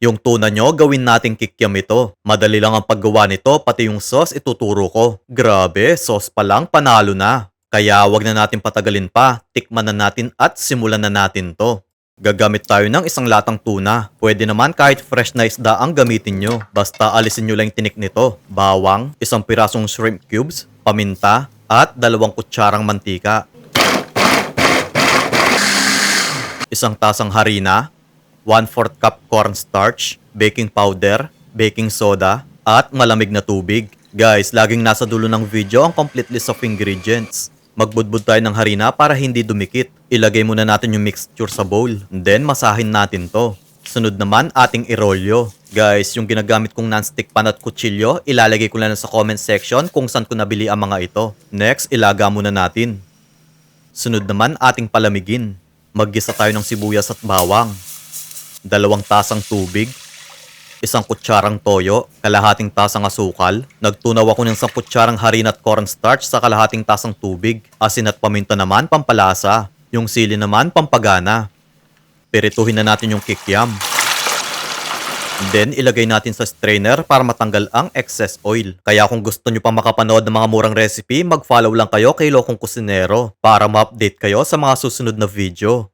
Yung tuna nyo, gawin nating kikiam ito. Madali lang ang paggawa nito, pati yung sauce ituturo ko. Grabe, sauce pa lang, panalo na. Kaya wag na natin patagalin pa, tikman na natin at simulan na natin to. Gagamit tayo ng isang latang tuna. Pwede naman kahit fresh na isda ang gamitin nyo. Basta alisin nyo lang yung tinik nito. Bawang, isang pirasong shrimp cubes, paminta, at 2 kutsarang mantika. Isang tasang harina, 1/4 cup cornstarch, baking powder, baking soda, at malamig na tubig. Guys, laging nasa dulo ng video ang complete list of ingredients. Magbudbud tayo ng harina para hindi dumikit. Ilagay muna natin yung mixture sa bowl. Then, masahin natin to. Sunod naman, ating irolyo. Guys, yung ginagamit kong non-stick pan at kutsilyo, ilalagay ko lang sa comment section kung saan ko nabili ang mga ito. Next, ilaga muna natin. Sunod naman, ating palamigin. Maggisa tayo ng sibuyas at bawang. 2 tasang tubig, 1 kutsarang toyo, kalahating tasang asukal, nagtunaw ako ng 1 kutsarang harina at cornstarch sa kalahating tasang tubig, asin at paminta naman pampalasa, yung sili naman pampagana. Pirituhin na natin yung kikiam. Then, ilagay natin sa strainer para matanggal ang excess oil. Kaya kung gusto nyo pang makapanood ng mga murang recipe, mag-follow lang kayo kay Lokong Kusinero para ma-update kayo sa mga susunod na video.